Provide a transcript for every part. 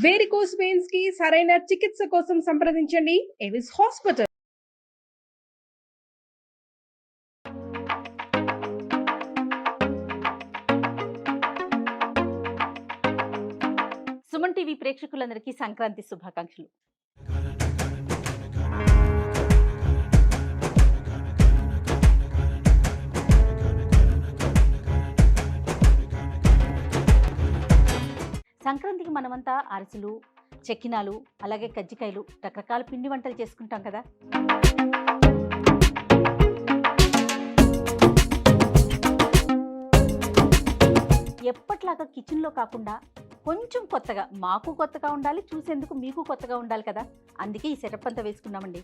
Varicose veins కి సరైన చికిత్స కోసం సంప్రదించండి ఎవిస్ హాస్పిటల్. సుమన్ టీవీ ప్రేక్షకులందరికీ సంక్రాంతి శుభాకాంక్షలు. సంక్రాంతికి మనమంతా అరిసెలు, చెక్కినాలు, అలాగే కజ్జికాయలు, రకరకాల పిండి వంటలు చేసుకుంటాం కదా. ఎప్పట్లాగా కిచెన్లో కాకుండా కొంచెం కొత్తగా, మాకు కొత్తగా ఉండాలి, చూసేందుకు మీకు కొత్తగా ఉండాలి కదా. అందుకే ఈ సెటప్ అంతా వేసుకున్నామండి.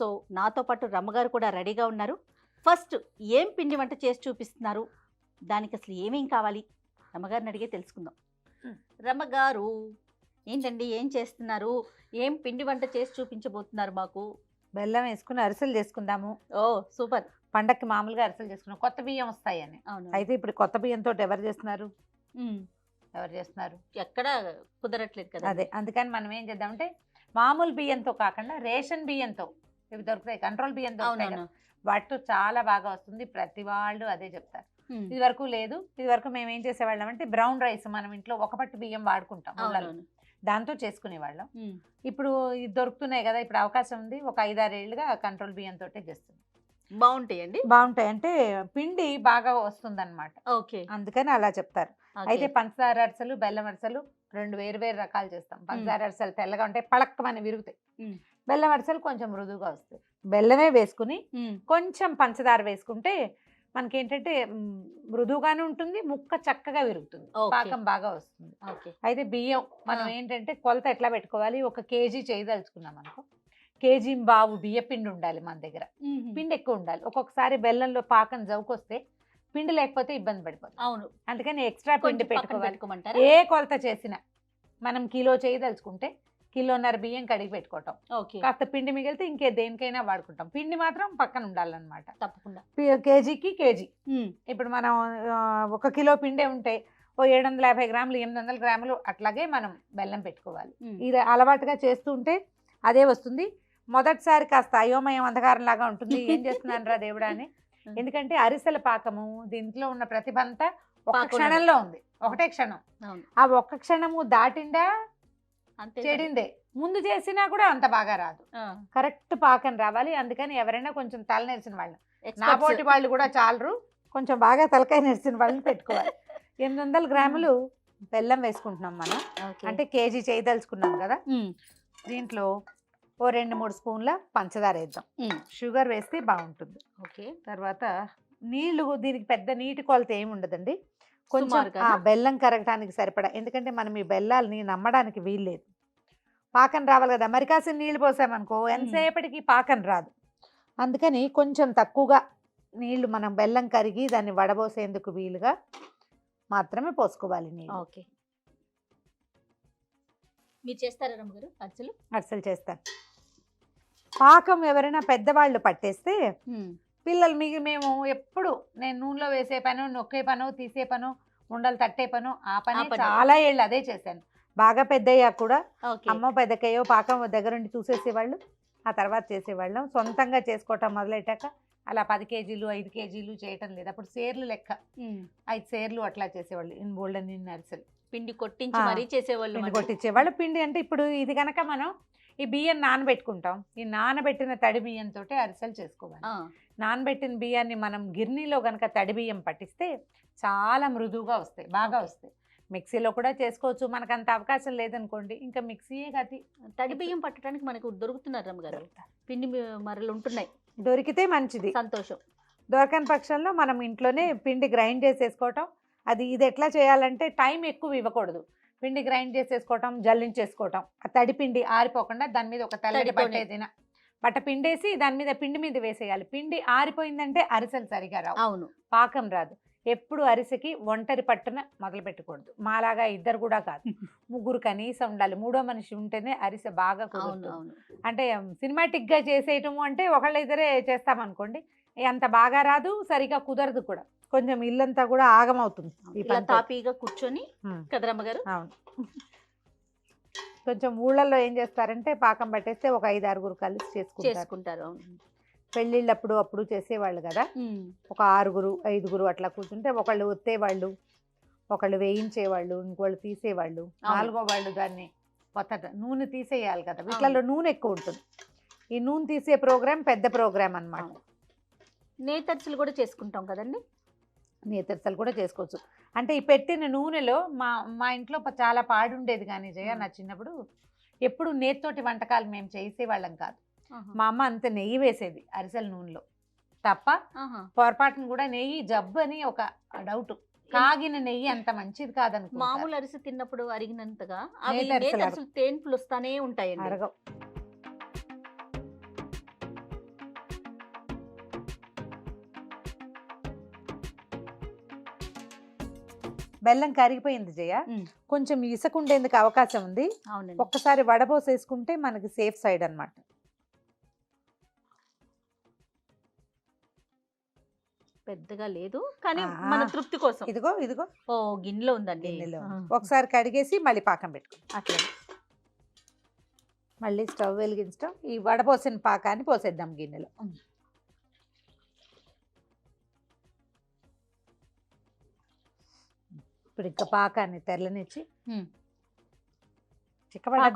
సో నాతో పాటు రమ్మగారు కూడా రెడీగా ఉన్నారు. ఫస్ట్ ఏం పిండి వంట చేసి చూపిస్తున్నారు, దానికి అసలు ఏమేం కావాలి రమ్మగారిని అడిగే తెలుసుకుందాం. రమ్మగారు ఏంటండి, ఏం చేస్తున్నారు? ఏం పిండి వంట చేసి చూపించబోతున్నారు మాకు? బెల్లం వేసుకుని అరిసెలు చేసుకుందాము. ఓ సూపర్. పండక్కి మామూలుగా అరిసెలు చేసుకున్నాం, కొత్త బియ్యం వస్తాయని. అవును. అయితే ఇప్పుడు కొత్త బియ్యంతో ఎవరు చేస్తున్నారు? ఎక్కడ కుదరట్లేదు కదా. అదే అందుకని మనం ఏం చేద్దామంటే మామూలు బియ్యంతో కాకుండా రేషన్ బియ్యంతో, ఇవి దొరుకుతాయి, కంట్రోల్ బియ్యం దొరుకుతాయి కదా, వాటితో చాలా బాగా వస్తుంది. ప్రతి వాళ్ళు అదే చెప్తారు. ఇది వరకు లేదు. ఇది వరకు మేము ఏం చేసేవాళ్ళం అంటే బ్రౌన్ రైస్ మనం ఇంట్లో ఒక పట్టు బియ్యం వాడుకుంటాం, దాంతో చేసుకునేవాళ్ళం. ఇప్పుడు ఇది దొరుకుతున్నాయి కదా, ఇప్పుడు అవకాశం ఉంది. ఒక 5-6 ఏళ్ళుగా కంట్రోల్ బియ్యంతో చేస్తుంది. బాగుంటాయండి. బాగుంటాయి అంటే పిండి బాగా వస్తుంది అనమాట. ఓకే, అందుకని అలా చెప్తారు. అయితే పంచదార అరిసెలు, బెల్లం అరిసెలు రెండు వేరు వేరు రకాలు చేస్తాం. పంచదార అరిసెలు తెల్లగా ఉంటాయి, పళక్కమని విరుగుతాయి. బెల్లం అరిసెలు కొంచెం మృదువుగా వస్తాయి. బెల్లమే వేసుకుని కొంచెం పంచదార వేసుకుంటే మనకేంటంటే మృదువుగానే ఉంటుంది, ముక్క చక్కగా విరుగుతుంది, పాకం బాగా వస్తుంది. అయితే బియ్యం మనం ఏంటంటే కొలత ఎట్లా పెట్టుకోవాలి, 1 కేజీ చేయదలుచుకున్నాం అనుకో, 1.5 కేజీ బియ్య పిండి ఉండాలి మన దగ్గర. పిండి ఎక్కువ ఉండాలి. ఒక్కొక్కసారి బెల్లంలో పాకం జవుకొస్తే పిండి లేకపోతే ఇబ్బంది పడిపోతుంది. అవును, అందుకని ఎక్స్ట్రా పిండి పెట్టుకోవాలి. ఏ కొలత చేసినా మనం కిలో చేయదలుచుకుంటే 1.5 కిలో బియ్యం కడిగి పెట్టుకోవటం, కాస్త పిండి మిగిలితే ఇంకే దేనికైనా వాడుకుంటాం. పిండి మాత్రం పక్కన ఉండాలన్నమాట. తప్పకుండా కేజీకి కేజీ. ఇప్పుడు మనం 1 కిలో పిండే ఉంటే ఓ 750 గ్రాములు 800 గ్రాములు అట్లాగే మనం బెల్లం పెట్టుకోవాలి. ఇది అలవాటుగా చేస్తూ ఉంటే అదే వస్తుంది. మొదటిసారి కాస్త అయోమయం అంధకారం లాగా ఉంటుంది, ఏం చేస్తున్నాను రా దేవుడా అని. ఎందుకంటే అరిసెల పాకము దీంట్లో ఉన్న ప్రతిభ అంతా ఒక క్షణంలో ఉంది. ఒకటే క్షణం. ఆ ఒక్క క్షణము దాటిందా చెడిందే. ముందు చేసినా కూడా అంత బాగా రాదు, కరెక్ట్ పాకం రావాలి. అందుకని ఎవరైనా కొంచెం తల నెరిసిన వాళ్ళు, నా పోటీ వాళ్ళు కూడా చాలరు, కొంచెం బాగా తలకాయ నెరిసిన వాళ్ళని పెట్టుకోవాలి. 800 గ్రాములు బెల్లం వేసుకుంటున్నాం మనం. అంటే కేజీ చేయదలుచుకున్నాం కదా. దీంట్లో ఓ 2-3 స్పూన్ల పంచదార వేద్దాం. షుగర్ వేస్తే బాగుంటుంది. ఓకే. తర్వాత నీళ్లు, దీనికి పెద్ద నీటి కొలత ఏమి ఉండదండి, కొంచెం బెల్లం కరగటానికి సరిపడా. ఎందుకంటే మనం ఈ బెల్లాలని నమ్మడానికి వీల్లేదు, పాకం రావాలి కదా. మరి కాసిన నీళ్ళు పోసామనుకో ఎంతసేపటికి పాకం రాదు. అందుకని కొంచెం తక్కువగా నీళ్లు, మనం బెల్లం కరిగి దాన్ని వడబోసేందుకు వీలుగా మాత్రమే పోసుకోవాలి నీళ్ళు. ఓకే. మీరు చేస్తారా రమ్మగారు అరిసెలు? అరిసెలు చేస్తాను. పాకం ఎవరైనా పెద్దవాళ్ళు పట్టేస్తే పిల్లలు మేము ఎప్పుడు నేను నూనెలో వేసే పను, నొక్కే పను, తీసే పను, ఉండలు తట్టే పను, ఆ పని చాలా ఏళ్ళు అదే చేశాను. బాగా పెద్దయ్యా కూడా అమ్మ పెద్దకయ్యో పాకం దగ్గరుండి చూసేసేవాళ్ళు, ఆ తర్వాత చేసేవాళ్ళం. సొంతంగా చేసుకోవటం మొదలెట్టాక అలా 10 కేజీలు 5 కేజీలు చేయటం లేదు. అప్పుడు సేర్లు లెక్క 5 సేర్లు అట్లా చేసేవాళ్ళు. బోల్డెన్ అరిసెలు పిండి కొట్టించి మరీ చేసేవాళ్ళు. పిండి కొట్టించేవాళ్ళు. పిండి అంటే ఇప్పుడు ఇది కనుక మనం ఈ బియ్యం నానబెట్టుకుంటాం, ఈ నానబెట్టిన తడి బియ్యంతో అరిసెలు చేసుకోవాలి. నానబెట్టిన బియ్యాన్ని మనం గిర్నీలో కనుక తడి బియ్యం పట్టిస్తే చాలా మృదువుగా వస్తాయి, బాగా వస్తాయి. మిక్సీలో కూడా చేసుకోవచ్చు, మనకు అంత అవకాశం లేదనుకోండి ఇంకా మిక్సీయే గతి. తడి బియ్యం పట్టడానికి మనకు దొరుకుతున్నారు రమ్మగారు, పిండి మరలు ఉంటున్నాయి. దొరికితే మంచిది, సంతోషం. దొరకని పక్షంలో మనం ఇంట్లోనే పిండి గ్రైండ్ చేసేసుకోవటం. ఇది ఎట్లా చేయాలంటే టైం ఎక్కువ ఇవ్వకూడదు. పిండి గ్రైండ్ చేసేసుకోవటం, జల్లించేసుకోవటం. ఆ తడి పిండి ఆరిపోకుండా దాని మీద ఒక తెల్లటి బట్ట పిండేసి దాని మీద పిండి మీద వేసేయాలి. పిండి ఆరిపోయిందంటే అరిసెలు సరిగా రావు, అవును, పాకం రాదు. ఎప్పుడు అరిసెకి ఒంటరి పట్టున మొదలు పెట్టకూడదు. మాలాగా ఇద్దరు కూడా కాదు, ముగ్గురు కనీసం ఉండాలి. మూడో మనిషి ఉంటేనే అరిసె బాగా అవును కుదురుతుంది. అవును అంటే సినిమాటిక్గా చేసేయటము అంటే ఒకళ్ళు ఇద్దరే చేస్తామనుకోండి, అంత బాగా రాదు, సరిగా కుదరదు కూడా. కొంచెం ఇల్లంతా కూడా ఆగమవుతుంది ఈ ఇలా పనితో. తాపీగా కూర్చొని కదా రమ్మగారు. అవును. కొంచెం ఊళ్ళల్లో ఏం చేస్తారంటే పాకం పట్టేస్తే ఒక 5-6 కలిసి చేసుకుంటారు. చేసుకుంటారు. అవును. పెళ్ళిళ్ళప్పుడు అప్పుడు చేసేవాళ్ళు కదా, ఒక 6-5 అట్లా కూర్చుంటే ఒకళ్ళు ఒత్తేవాళ్ళు, ఒకళ్ళు వేయించేవాళ్ళు, ఇంకోళ్ళు తీసేవాళ్ళు, నాలుగో వాళ్ళు దాన్ని కొత్త నూనె తీసేయాలి కదా. వీటిలో నూనె ఎక్కువ ఉంటుంది. ఈ నూనె తీసే ప్రోగ్రామ్ పెద్ద ప్రోగ్రామ్ అన్నమాట. నేతర్సులు కూడా చేసుకుంటాం కదండి. నేతరసలు కూడా చేసుకోవచ్చు. అంటే ఈ పెట్టిన నూనెలో మా ఇంట్లో చాలా పాడుండేది కానీ జయ, నా చిన్నప్పుడు ఎప్పుడు నేతితోటి వంటకాలు మేము చేసేవాళ్ళం కాదు. మా అమ్మ అంత నెయ్యి వేసేది అరిసెల నూనెలో తప్ప, పొరపాటును కూడా నెయ్యి జబ్బు అని ఒక డౌట్. కాగిన నెయ్యి అంత మంచిది కాదనుకో. మామూలు అరిసె తిన్నప్పుడు అరిగినంతగా నేతరసలు నేతర్సులు తేన్పులు వస్తానే ఉంటాయండి. అరగవు. బెల్లం కరిగిపోయింది జయ, కొంచెం ఇసుకుండేందుకు అవకాశం ఉంది. అవునండి. ఒక్కసారి వడపోసేసుకుంటే మనకి సేఫ్ సైడ్ అన్నమాట. పెద్దగా లేదు కానీ మన తృప్తి కోసం. ఇదిగో ఇదిగో ఓ గిన్నెలో ఉందండి. గిన్నెలో ఒకసారి కడిగేసి మళ్ళీ పాకం పెట్టుకో. అట్లా మళ్ళీ స్టవ్ వెలిగించడం, ఈ వడపోసిన పాకాన్ని పోసేద్దాం గిన్నెలో. ఇప్పుడు ఇంకా పాకాన్ని తెరలనిచ్చి చిక్కబడాలి.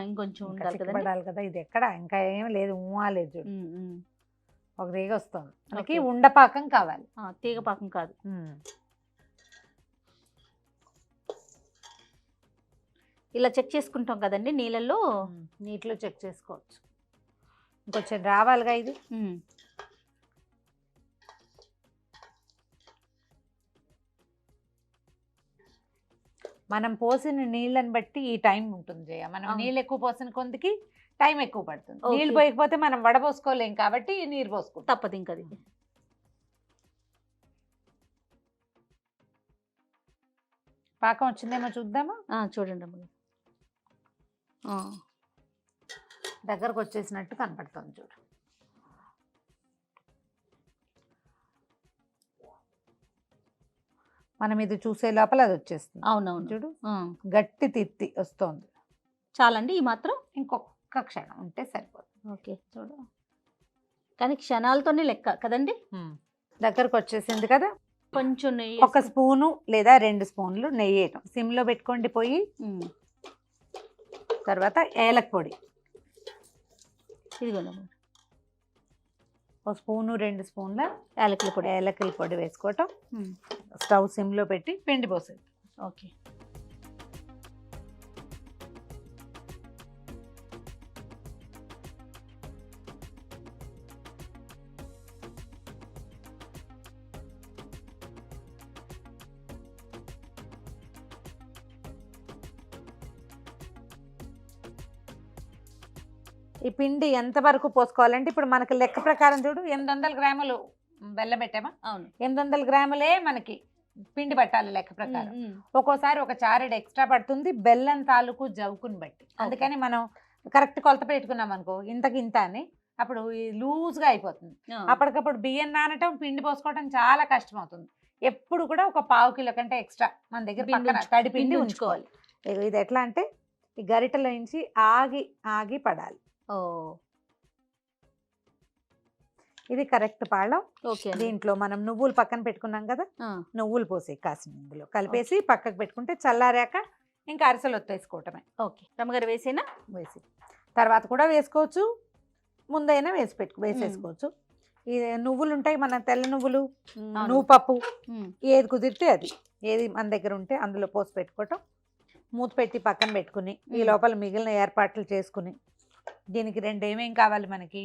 ఇంకొంచెం ఉండాలి చిక్కబడాలి కదా. ఇది ఎక్కడ ఇంకా ఏం లేదు, లేదు చూడు, ఒక రేగ వస్తుంది మనకి. ఓకే. ఉండపాకం కావాలి, తీగ పాకం కాదు. ఇలా చెక్ చేసుకుంటాం కదండి నీళ్ళల్లో. నీటిలో చెక్ చేసుకోవచ్చు. ఇంకొంచెం రావాలిగా ఇది. మనం పోసిన నీళ్ళని బట్టి ఈ టైం ఉంటుంది జయ. మనం నీళ్ళు ఎక్కువ పోసిన కొందికి టైం ఎక్కువ పడుతుంది. నీళ్ళు పోయకపోతే మనం వడపోసుకోలేం కాబట్టి నీరు పోసుకుంటాం, తప్పదు. ఇంకా అది పాకం వచ్చిందేమో చూద్దామా. చూడండి అమ్మ. దగ్గరకు వచ్చేసినట్టు కనపడుతుంది చూడు. మనం ఇది చూసే లోపల అది వచ్చేస్తుంది. అవునవును చూడు, గట్టి తిత్తి వస్తుంది. చాలండి ఈ మాత్రం. ఇంకొక క్షణం ఉంటే సరిపోతుంది. ఓకే చూడు, కానీ క్షణాలతోనే లెక్క కదండి. దగ్గరకు వచ్చేసింది కదా. కొంచెం నెయ్యి, 1 స్పూను లేదా 2 స్పూన్లు నెయ్యి వేయటం. సిమ్లో పెట్టుకోండి పొయ్యి. తర్వాత ఏలక పొడి, ఇదిగో 1 స్పూను 2 స్పూన్ల యాలకుల పొడి. ఏలకల పొడి వేసుకోవటం. స్టవ్ సిమ్లో పెట్టి పిండి పోసేది. ఓకే. ఈ పిండి ఎంత వరకు పోసుకోవాలంటే ఇప్పుడు మనకి లెక్క ప్రకారం చూడు, 800 గ్రాములు బెల్లం పెట్టామా. అవును, 800 గ్రాములే మనకి పిండి పట్టాలి లెక్క ప్రకారం. ఒక్కోసారి ఒక చారెడ్ ఎక్స్ట్రా పడుతుంది బెల్లం తాలూకు జవుకుని బట్టి. అందుకని మనం కరెక్ట్ కొలత పెట్టుకున్నాం అనుకో, ఇంతకి ఇంత అని, అప్పుడు లూజ్గా అయిపోతుంది. అప్పటికప్పుడు బియ్యం నానటం, పిండి పోసుకోవడం చాలా కష్టం అవుతుంది. ఎప్పుడు కూడా ఒక 1/2 కిలో కంటే ఎక్స్ట్రా మన దగ్గర పక్కన తడి పిండి ఉంచుకోవాలి. ఇది ఎట్లా అంటే ఈ గరిటెలో నుంచి ఆగి ఆగి పడాలి. ఇది కరెక్ట్ పాళం. దీంట్లో మనం నువ్వులు పక్కన పెట్టుకున్నాం కదా, నువ్వులు పోసి కాసిన ఇందులో కలిపేసి పక్కకు పెట్టుకుంటే చల్లారాక ఇంకా అరిసెలు ఒత్తేసుకోవటమే. ఓకే రమ్మగారు, వేసేనా? వేసి తర్వాత కూడా వేసుకోవచ్చు, ముందైనా వేసేసుకోవచ్చు. ఇది నువ్వులు ఉంటాయి మన తెల్ల నువ్వులు, నువ్వు పప్పు, ఏది కుదిరితే అది, ఏది మన దగ్గర ఉంటే అందులో పోసి పెట్టుకోవటం. మూత పెట్టి పక్కన పెట్టుకుని ఈ లోపల మిగిలిన ఏర్పాట్లు చేసుకుని, దీనికి 2 ఏమేం కావాలి మనకి,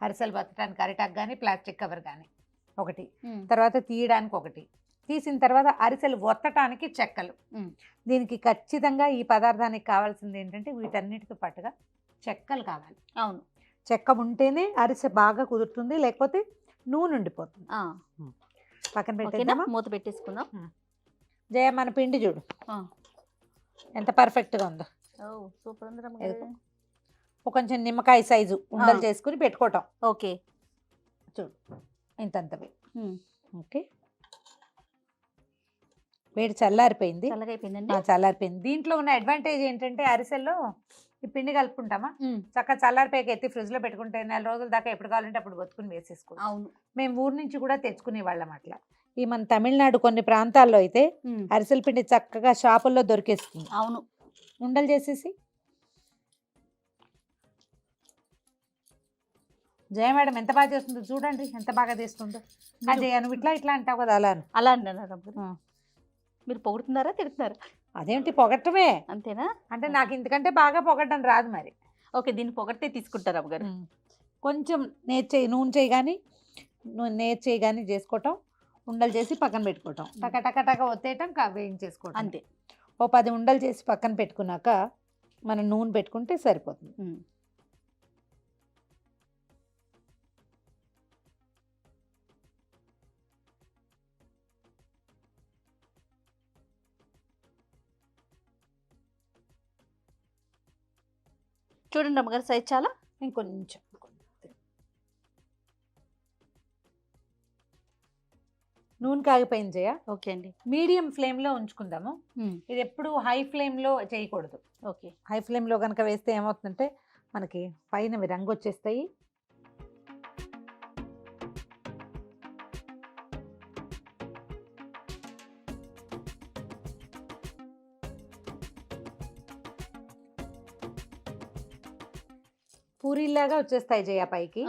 అరిసెలు బతకడానికి అరిటాక్ కానీ ప్లాస్టిక్ కవర్ కానీ ఒకటి, తర్వాత తీయడానికి ఒకటి, తీసిన తర్వాత అరిసెలు ఒత్తటానికి చెక్కలు. దీనికి ఖచ్చితంగా ఈ పదార్థానికి కావాల్సింది ఏంటంటే వీటన్నిటితో పాటుగా చెక్కలు కావాలి. అవును, చెక్క ఉంటేనే అరిసె బాగా కుదురుతుంది, లేకపోతే నూనె ఉండిపోతుంది. పక్కన ఓకేనా పెట్టేద్దామా? మూత పెట్టేసుకుందాం. జయ మన పిండి చూడు ఆ. ఎంత పర్ఫెక్ట్గా ఉందో. ఓ సూపర్ ఉంది రమ్మగారు. ఎదుగు. ఒక కొంచెం నిమ్మకాయ సైజు ఉండలు చేసుకుని పెట్టుకోవటం. ఓకే చూడు ఇంతంతవి. ఓకే వేడి చల్లారిపోయింది. చల్లగా అయిపోయిందండి. చల్లారిపోయింది. దీంట్లో ఉన్న అడ్వాంటేజ్ ఏంటంటే అరిసెల్లో ఈ పిండి కలుపుకుంటామా చక్కగా చల్లారిపోయాక ఎత్తి ఫ్రిడ్జ్ లో పెట్టుకుంటే 4 రోజుల దాకా ఎప్పుడు కావాలంటే అప్పుడు బతుకుని వేసేసుకోవచ్చు. అవును. మేము ఊరు నుంచి కూడా తెచ్చుకునే వాళ్ళం అట్లా. ఈ మన తమిళనాడు కొన్ని ప్రాంతాల్లో అయితే అరిసెల పిండి చక్కగా షాపుల్లో దొరికేస్తుంది. అవును. ఉండలు చేసేసి జయ మేడం ఎంత బాగా చేస్తుందో చూడండి, ఎంత బాగా చేస్తుందో. జయ నువ్వు ఇట్లా ఇట్లా అంటావు కదా అలా అలా అన్నారు. మీరు పొగుడుతున్నారా తిడుతున్నారా? అదేంటి పొగట్టమే అంతేనా? అంటే నాకు ఇంతకంటే బాగా పొగట్టడం రాదు మరి. ఓకే దీన్ని పొగడితే తీసుకుంటారు అమ్మగారు. కొంచెం నూనె చేయి కానీ చేసుకోవటం, ఉండలు చేసి పక్కన పెట్టుకోవటం, టక టక టక ఒత్తేయటం, వేయించేసుకోవటం అంతే. ఓ 10 ఉండలు చేసి పక్కన పెట్టుకున్నాక మనం నూనె పెట్టుకుంటే సరిపోతుంది. చూడండి అమ్మగారు సైజ్ చాలా. ఇంకొంచెం నూనె కాగిపోయింది జయ. ఓకే అండి. మీడియం ఫ్లేమ్లో ఉంచుకుందాము. ఇది ఎప్పుడు హై ఫ్లేమ్లో చేయకూడదు. ఓకే. హై ఫ్లేమ్లో కనుక వేస్తే ఏమవుతుందంటే మనకి పైన రంగు వచ్చేస్తాయి. పూరీలాగా వచ్చేస్తాయి జయ పైకి.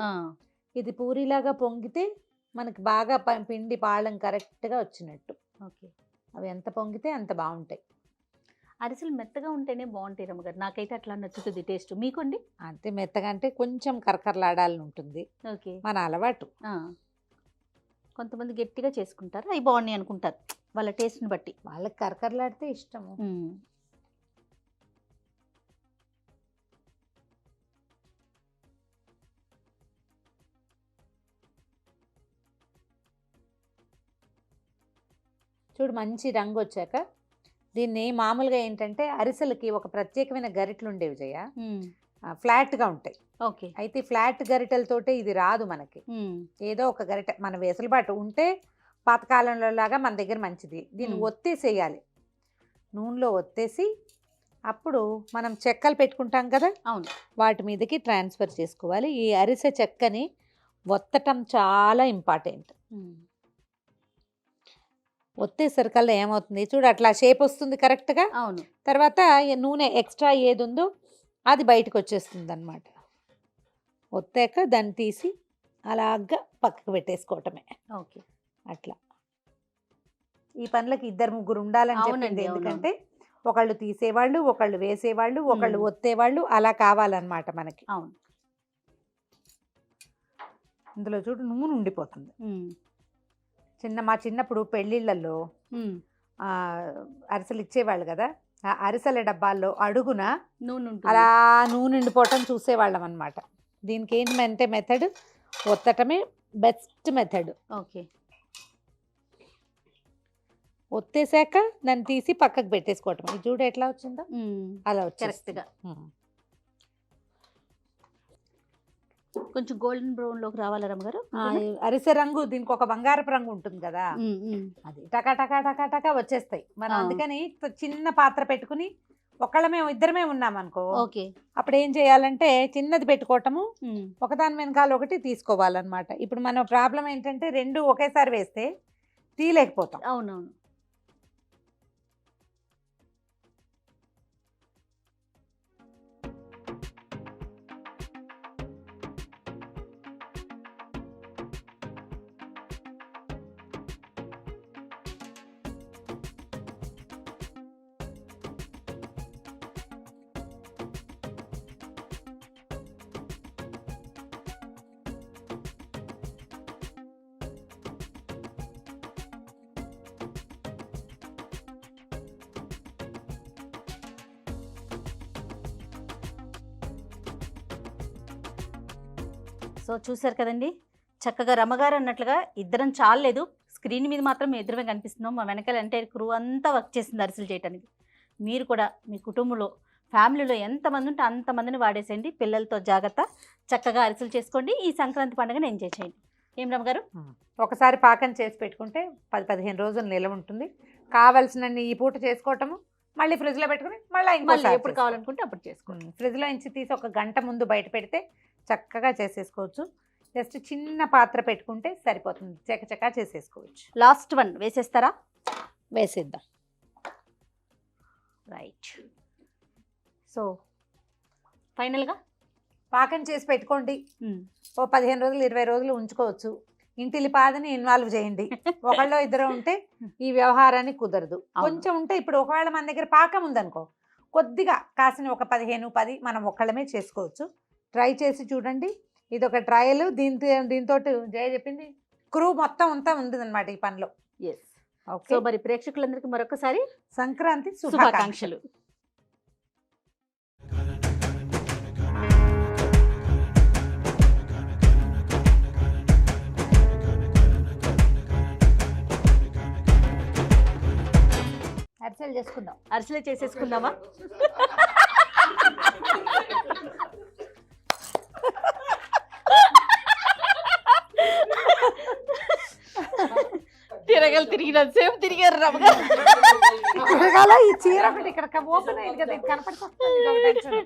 ఇది పూరీలాగా పొంగితే మనకి బాగా పిండి పాళం కరెక్ట్గా వచ్చినట్టు. ఓకే. అవి ఎంత పొంగితే అంత బాగుంటాయి. అరిసెలు మెత్తగా ఉంటేనే బాగుంటాయి రమ్మగారు. నాకైతే అట్లా నచ్చుతుంది టేస్ట్. మీకుండి? అంతే మెత్తగా అంటే కొంచెం కరకరలాడాలని ఉంటుంది. ఓకే. మన అలవాటు. కొంతమంది గట్టిగా చేసుకుంటారు, అవి బాగున్నాయి అనుకుంటారు వాళ్ళ టేస్ట్ని బట్టి. వాళ్ళకి కరకరలాడితే ఇష్టము. చూడు మంచి రంగు వచ్చాక దీన్ని మామూలుగా ఏంటంటే అరిసెలకి ఒక ప్రత్యేకమైన గరిటెలు ఉండేవి జయ, ఫ్లాట్గా ఉంటాయి. ఓకే. అయితే ఫ్లాట్ గరిటెలతోటే ఇది రాదు మనకి. ఏదో ఒక గరిటె మన వెసులుబాటు ఉంటే పాతకాలంలో లాగా మన దగ్గర మంచిది. దీన్ని ఒత్తేసేయాలి, నూనెలో ఒత్తేసి అప్పుడు మనం చెక్కలు పెట్టుకుంటాం కదా, అవును, వాటి మీదకి ట్రాన్స్ఫర్ చేసుకోవాలి. ఈ అరిసె చెక్కని ఒత్తటం చాలా ఇంపార్టెంట్. ఒత్తేసరికల్లా ఏమవుతుంది చూడు అట్లా షేప్ వస్తుంది కరెక్ట్గా. అవును. తర్వాత నూనె ఎక్స్ట్రా ఏది ఉందో అది బయటకు వచ్చేస్తుంది అనమాట. ఒత్తాక దాన్ని తీసి అలాగా పక్కకు పెట్టేసుకోవటమే. ఓకే. అట్లా ఈ పనులకి 2-3 ఉండాలని చెప్పింది. ఎందుకంటే ఒకళ్ళు తీసేవాళ్ళు, ఒకళ్ళు వేసేవాళ్ళు, ఒకళ్ళు ఒత్తేవాళ్ళు, అలా కావాలన్నమాట మనకి. అవును. ఇందులో చూడు నూనె ఉండిపోతుంది. మా చిన్నప్పుడు పెళ్ళిళ్ళల్లో అరిసెలు ఇచ్చేవాళ్ళు కదా, ఆ అరిసెల డబ్బాల్లో అడుగున నూనె అలా నూనె ఉండిపోవటం చూసేవాళ్ళం అనమాట. దీనికి ఏంటంటే మెథడ్ ఒత్తటమే బెస్ట్ మెథడ్. ఓకే. ఒత్తేసాక దాన్ని తీసి పక్కకు పెట్టేసుకోవటం. ఇది చూడు ఎట్లా వచ్చిందో అలా వచ్చి కరెక్ట్గా. కొంచెం గోల్డెన్ బ్రౌన్లోకి రావాలి రమ్మగారు. అరిసె రంగు దీనికి ఒక బంగారపు రంగు ఉంటుంది కదా, అది టకా టకా టకా టకా వచ్చేస్తాయి. మనం అందుకని చిన్న పాత్ర పెట్టుకుని ఇద్దరమే ఉన్నాం అనుకో, ఓకే, అప్పుడు ఏం చేయాలంటే చిన్నది పెట్టుకోవటము, ఒకదాని వెనకాల ఒకటి తీసుకోవాలన్నమాట. ఇప్పుడు మన ప్రాబ్లం ఏంటంటే 2 ఒకేసారి వేస్తే తీయలేకపోతాం. అవునవును. సో చూసారు కదండి, చక్కగా రమ్మగారు అన్నట్లుగా ఇద్దరం చాలలేదు, స్క్రీన్ మీద మాత్రం మేము ఎదురుగా కనిపిస్తున్నాం, మా వెనకాల ఎంటైర్ క్రూ అంతా వర్క్ చేసింది అరిసెలు చేయడానికి. మీరు కూడా మీ కుటుంబంలో ఫ్యామిలీలో ఎంతమంది ఉంటే అంతమందిని వాడేసేయండి. పిల్లలతో జాగ్రత్త, చక్కగా అరిసెలు చేసుకోండి. ఈ సంక్రాంతి పండుగను ఎంజాయ్ చేయండి. ఏం రమ్మగారు? ఒకసారి పాకం చేసి పెట్టుకుంటే 10-15 రోజులు నిల్వ ఉంటుంది. కావాల్సినన్ని ఈ పూట చేసుకోవటము, మళ్ళీ ఫ్రిడ్జ్లో పెట్టుకుని మళ్ళీ ఎప్పుడు కావాలనుకుంటే అప్పుడు చేసుకోండి. ఫ్రిడ్జ్లో నుంచి తీసి 1 గంట ముందు బయట పెడితే చక్కగా చేసేసుకోవచ్చు. జస్ట్ చిన్న పాత్ర పెట్టుకుంటే సరిపోతుంది, చకచకా చేసేసుకోవచ్చు. లాస్ట్ వన్ వేసేస్తారా? వేసేద్దాం. రైట్. సో ఫైనల్గా పాకం చేసి పెట్టుకోండి. ఓ 15 రోజులు 20 రోజులు ఉంచుకోవచ్చు. ఇంటిలి పాదని ఇన్వాల్వ్ చేయండి. ఒకళ్ళో ఇద్దరు ఉంటే ఈ వ్యవహారాన్ని కుదరదు. కొంచెం ఉంటే ఇప్పుడు ఒకవేళ మన దగ్గర పాకం ఉందనుకో, కొద్దిగా కాసిన ఒక 15-10 మనం ఒక్కళ్ళమే చేసుకోవచ్చు. ట్రై చేసి చూడండి. ఇది ఒక ట్రయల్. దీంతో జయ చెప్పింది క్రూ మొత్తం అంతా ఉంది అనమాట ఈ పనిలో. ఎస్. సో మరి ప్రేక్షకులందరికీ మరొకసారి సంక్రాంతి శుభాకాంక్షలు. అరిసెలు చేసుకుందాం. అరిసెలే చేసేసుకుందామా? తిరిగినంత సేపు తిరిగారు రమ్మగారు. తిరగాల ఈ చీర ఒకటి ఇక్కడ ఓపెన్ అయింది కదా, ఇది కనపడుతుంది.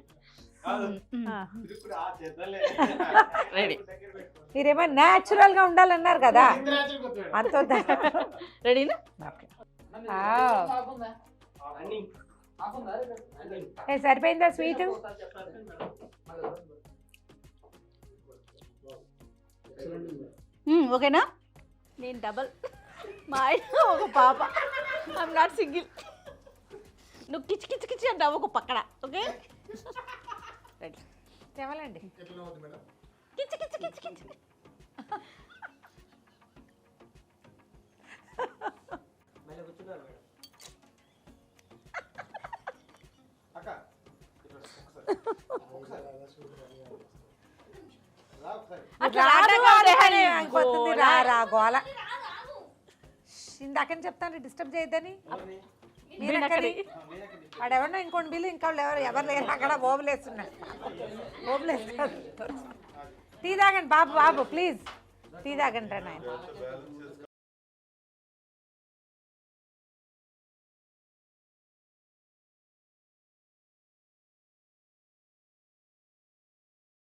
మీరేమో న్యాచురల్ గా ఉండాలన్నారు కదా, అంత రెడీనా? సరిపోయిందా స్వీట్? ఓకేనా? నేను డబల్, మా ఆయన ఒక పాప. I'm not single. నువ్వు కిచ్ కిచ్ కిచ్ అంటావు ఒక పక్కన. Okay ready? చెవలండి. కిచ్ కిచ్ కిచ్ కిచ్. గోల ఇందాకని చెప్తాను, డిస్టర్బ్ చేయొద్దని. వాడెవరినో ఇంకోటి బిల్లు, ఇంకా ఎవరు లేరు అక్కడ. ఓబులేస్తున్నారు. టీ తాగండి బాబు, ప్లీజ్ టీ తాగండి రా నాయన.